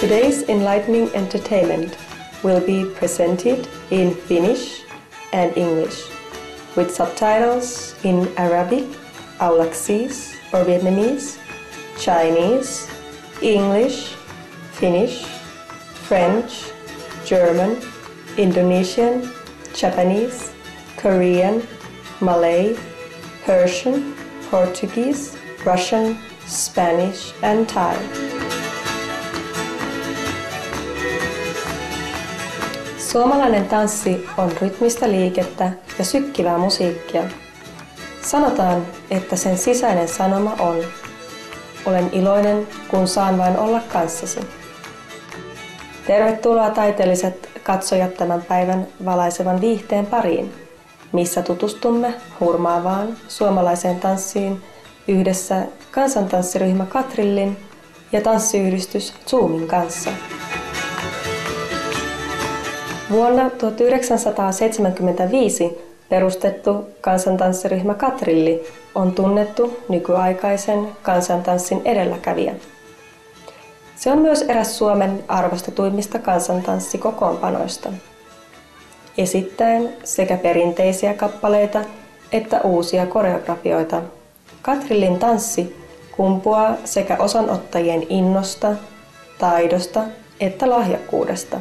Today's enlightening entertainment will be presented in Finnish and English, with subtitles in Arabic, Aulacese or Vietnamese, Chinese, English, Finnish, French, German, Indonesian, Japanese, Korean, Malay, Persian, Portuguese, Russian, Spanish and Thai. Suomalainen tanssi on rytmistä liikettä ja sykkivää musiikkia. Sanotaan, että sen sisäinen sanoma on: olen iloinen, kun saan vain olla kanssasi. Tervetuloa taiteelliset katsojat tämän päivän valaisevan viihteen pariin, missä tutustumme hurmaavaan suomalaiseen tanssiin yhdessä kansantanssiryhmä Katrillin ja tanssiyhdistys Zoomin kanssa. Vuonna 1975 perustettu kansantanssiryhmä Katrilli on tunnettu nykyaikaisen kansantanssin edelläkävijä. Se on myös eräs Suomen arvostetuimmista kansantanssikokoonpanoista, esittäen sekä perinteisiä kappaleita että uusia koreografioita. Katrillin tanssi kumpuaa sekä osanottajien innosta, taidosta että lahjakkuudesta.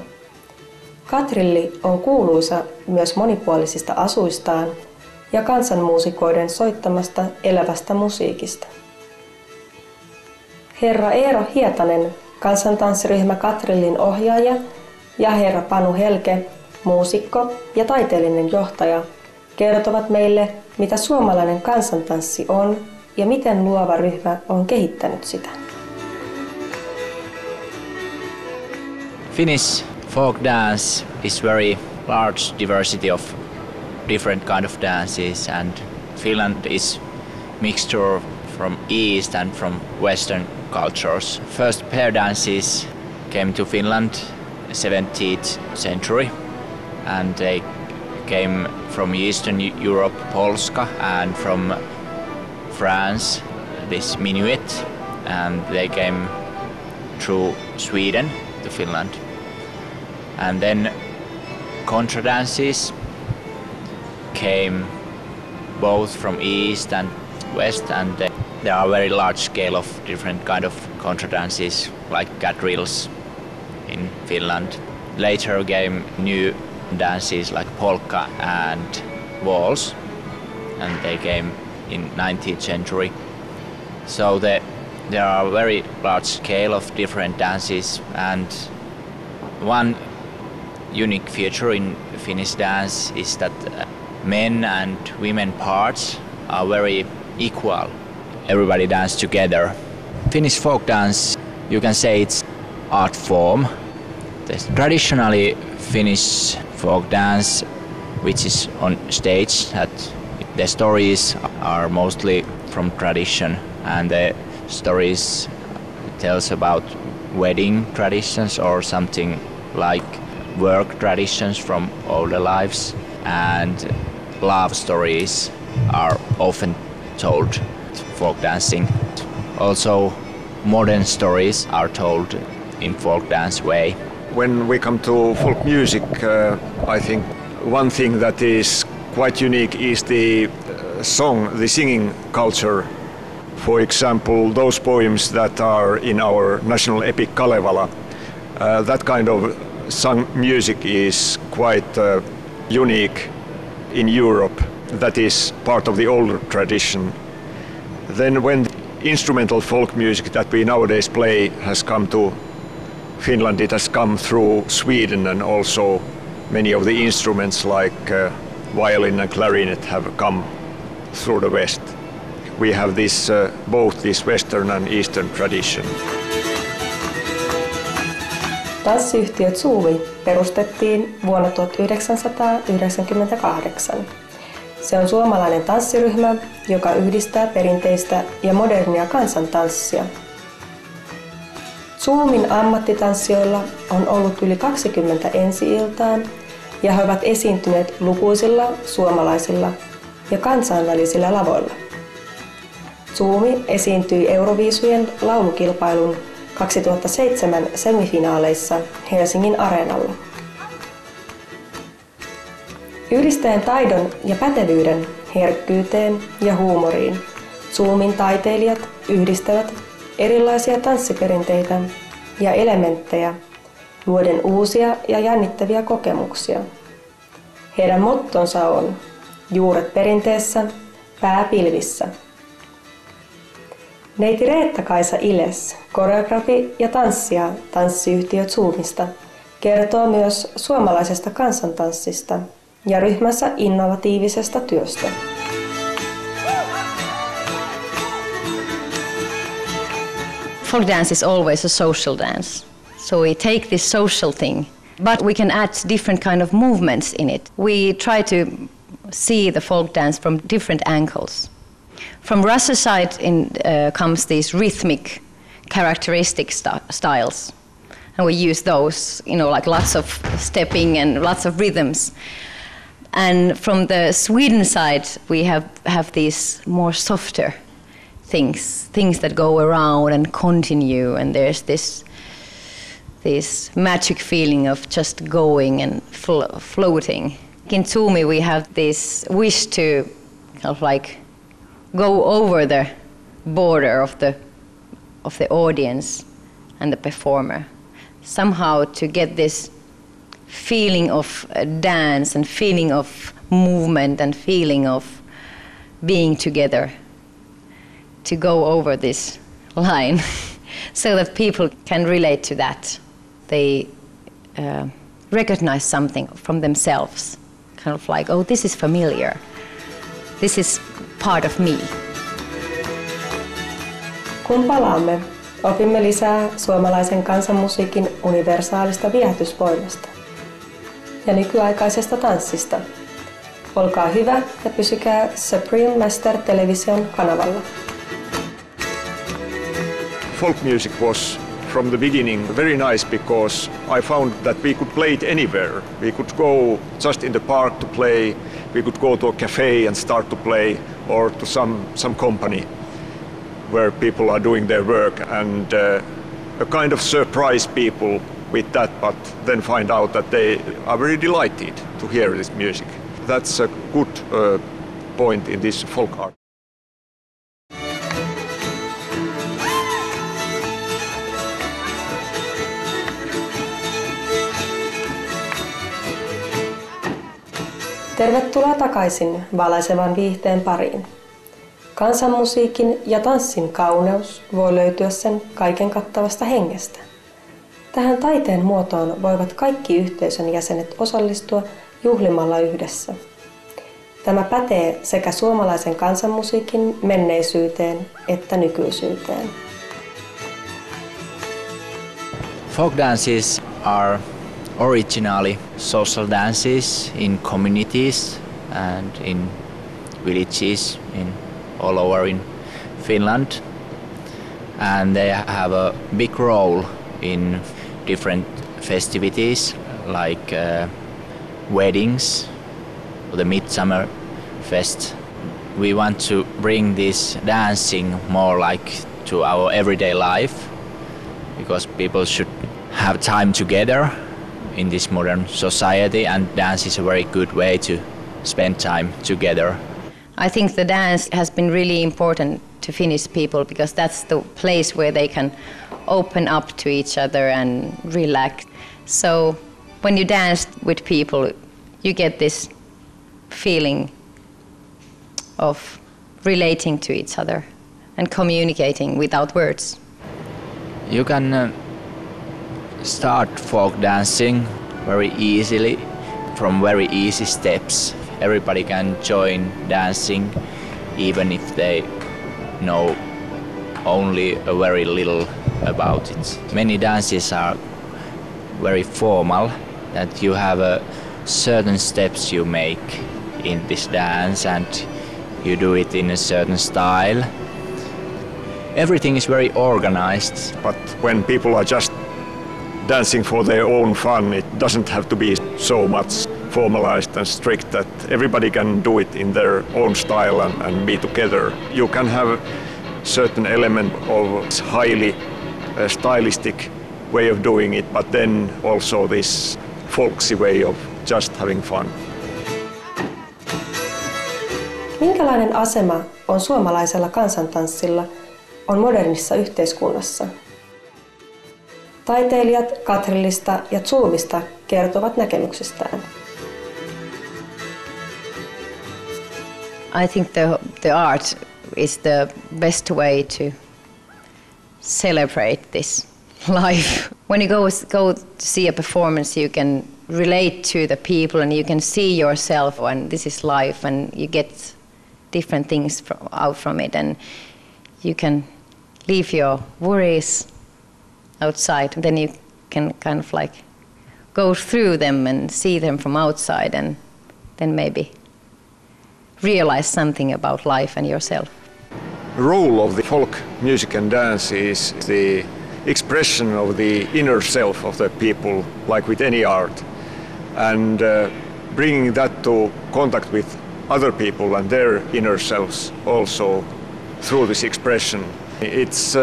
Katrilli on kuuluisa myös monipuolisista asuistaan ja kansanmuusikoiden soittamasta elävästä musiikista. Herra Eero Hietanen, kansantanssiryhmä Katrillin ohjaaja, ja herra Panu Helke, muusikko ja taiteellinen johtaja, kertovat meille, mitä suomalainen kansantanssi on ja miten luova ryhmä on kehittänyt sitä. Finnish folk dance is very large diversity of different kind of dances, and Finland is mixture from East and from Western cultures. First pair dances came to Finland 17th century, and they came from Eastern Europe, Polska, and from France, this minuet, and they came through Sweden to Finland. And then contra dances came both from East and West, and there are very large scale of different kind of contra dances like quadrilles in Finland. Later came new dances like polka and waltz, and they came in 19th century. So there are very large scale of different dances, and one unique feature in Finnish dance is that men and women parts are very equal. Everybody dance together. Finnish folk dance, you can say it's art form. Traditionally Finnish folk dance, which is on stage, that the stories are mostly from tradition, and the stories tells about wedding traditions or something like work traditions from older lives, and love stories are often told folk dancing. Also modern stories are told in folk dance way. When we come to folk music, I think one thing that is quite unique is the singing culture. For example, those poems that are in our national epic Kalevala, that kind of sung music is quite unique in Europe. That is part of the older tradition. Then when instrumental folk music that we nowadays play has come to Finland, it has come through Sweden, and also many of the instruments like violin and clarinet have come through the West. We have this both this Western and Eastern tradition. Tanssiyhtiö Zoomi perustettiin vuonna 1998. Se on suomalainen tanssiryhmä, joka yhdistää perinteistä ja modernia kansantanssia. Zoomin ammattitanssijoilla on ollut yli 20 ensi-iltaa, ja he ovat esiintyneet lukuisilla suomalaisilla ja kansainvälisillä lavoilla. Zoomi esiintyi Euroviisujen laulukilpailun 2007 semifinaaleissa Helsingin Areenalla. Yhdistäen taidon ja pätevyyden herkkyyteen ja huumoriin, Zoomin taiteilijat yhdistävät erilaisia tanssiperinteitä ja elementtejä luoden uusia ja jännittäviä kokemuksia. Heidän mottonsa on juuret perinteessä, pää pilvissä. Neiti Reetta-Kaisa Iles, koreografi ja tanssija tanssiyhtiö Zoomista, kertoo myös suomalaisesta kansantanssista ja ryhmänsä innovatiivisesta työstä. Folk dance is always a social dance. So we take this social thing, but we can add different kind of movements in it. We try to see the folk dance from different angles. From Russia's side comes these rhythmic, characteristic styles. And we use those, like lots of stepping and lots of rhythms. And from the Sweden side, we have these more softer things that go around and continue, and there's this magic feeling of just going and floating. In Zoomi, we have this wish to kind of like go over the border of the audience and the performer, somehow to get this feeling of dance and feeling of movement and feeling of being together, to go over this line so that people can relate to that. They recognize something from themselves, kind of like, oh, this is familiar. This is part of me. Kun palaamme, opimme lisää suomalaisen kansanmusiikin universaalista viehätysvoimasta ja nykyaikaisesta tanssista. Olkaa hyvä ja pysykää Supreme Master Television kanavalla. Folk music was from the beginning very nice because I found that we could play it anywhere. We could go just in the park to play, we could go to a cafe and start to play, or to some company where people are doing their work, and a kind of surprise people with that, but then find out that they are very delighted to hear this music. That's a good point in this folk art. Tervetuloa takaisin valaisevan viihteen pariin. Kansanmusiikin ja tanssin kauneus voi löytyä sen kaiken kattavasta hengestä. Tähän taiteen muotoon voivat kaikki yhteisön jäsenet osallistua juhlimalla yhdessä. Tämä pätee sekä suomalaisen kansanmusiikin menneisyyteen että nykyisyyteen. Folk dances are originally social dances in communities and in villages all over in Finland, and they have a big role in different festivities like weddings or the Midsummer Fest. We want to bring this dancing more like to our everyday life, because people should have time together in this modern society, and dance is a very good way to spend time together. I think the dance has been really important to Finnish people, because that's the place where they can open up to each other and relax. So when you dance with people, you get this feeling of relating to each other and communicating without words. You can start folk dancing very easily from very easy steps. Everybody can join dancing even if they know only a very little about it. Many dances are very formal, that you have certain steps you make in this dance and you do it in a certain style. Everything is very organized. But when people are just dancing for their own fun, it doesn't have to be so much formalized and strict, that everybody can do it in their own style and be together. You can have a certain element of highly stylistic way of doing it, but then also this folksy way of just having fun. Minkälainen asema on suomalaisella kansantanssilla on modernissa yhteiskunnassa? Taiteilijat Katrillista ja Zoomista kertovat näkemyksistään. I think the art is the best way to celebrate this life. When you go to see a performance, you can relate to the people and you can see yourself, and this is life, and you get different things out from it, and you can leave your worries outside, and then you can kind of like go through them and see them from outside, and then maybe realize something about life and yourself. The role of the folk music and dance is the expression of the inner self of the people, like with any art, and bringing that to contact with other people and their inner selves also through this expression. It's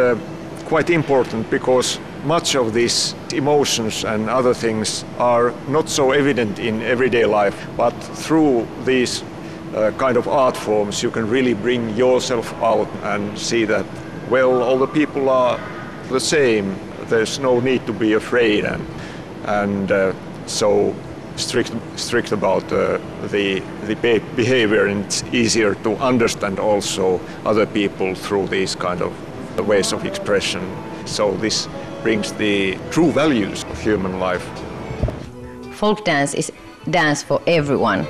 quite important because much of these emotions and other things are not so evident in everyday life, but through these kind of art forms you can really bring yourself out and see that, well, all the people are the same. There's no need to be afraid and so strict about the behavior, and it's easier to understand also other people through these kind of ways of expression. So this brings the true values of human life. Folk dance is dance for everyone.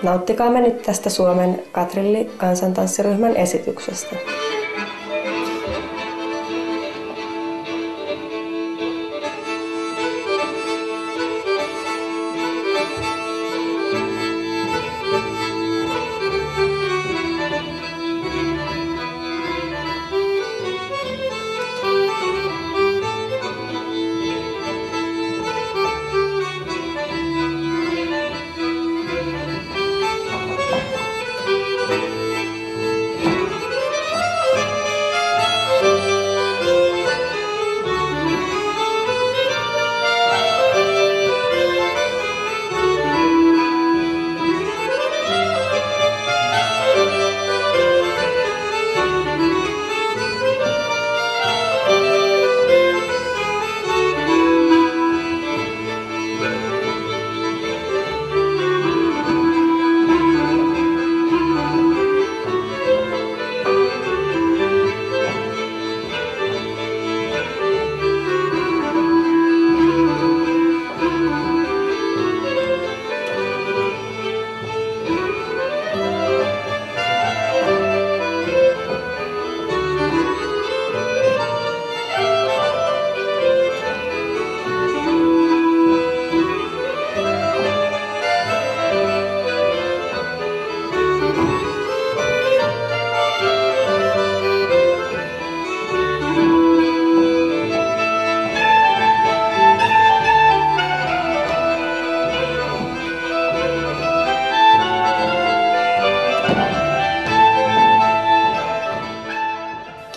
Nauttikaamme nyt tästä Suomen Katrilli kansantanssiryhmän esityksestä.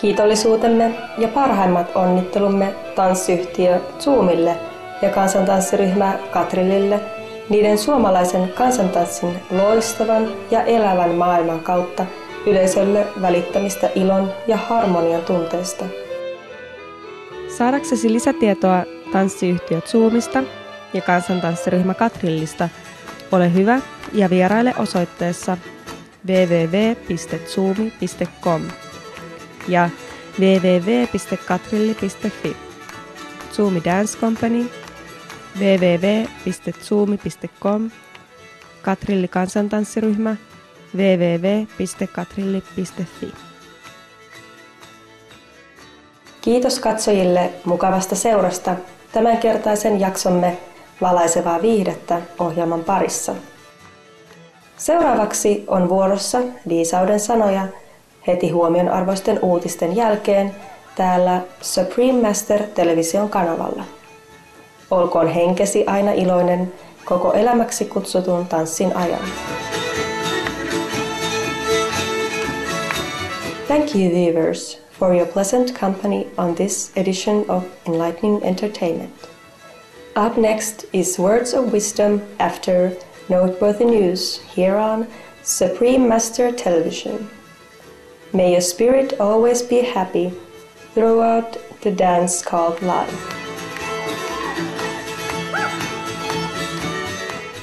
Kiitollisuutemme ja parhaimmat onnittelumme tanssiyhtiö Zoomille ja kansantanssiryhmä Katrillille niiden suomalaisen kansantanssin loistavan ja elävän maailman kautta yleisölle välittämistä ilon ja harmonian tunteista. Saadaksesi lisätietoa tanssiyhtiö Zoomista ja kansantanssiryhmä Katrillista, ole hyvä ja vieraile osoitteessa www.zoomi.com ja www.katrilli.fi. Zoomi Dance Company, www.zoomi.com, Katrilli kansantanssiryhmä, www.katrilli.fi. Kiitos katsojille mukavasta seurasta tämänkertaisen jaksomme valaisevaa viihdettä ohjelman parissa. Seuraavaksi on vuorossa viisauden sanoja heti huomionarvoisten uutisten jälkeen täällä Supreme Master television kanavalla. Olkoon henkesi aina iloinen koko elämäksi kutsutun tanssin ajan. Thank you viewers for your pleasant company on this edition of Enlightening Entertainment. Up next is Words of Wisdom after noteworthy news here on Supreme Master Television. May your spirit always be happy throughout the dance called life.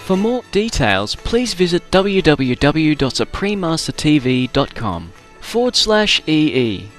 For more details, please visit www.suprememastertv.com/EE.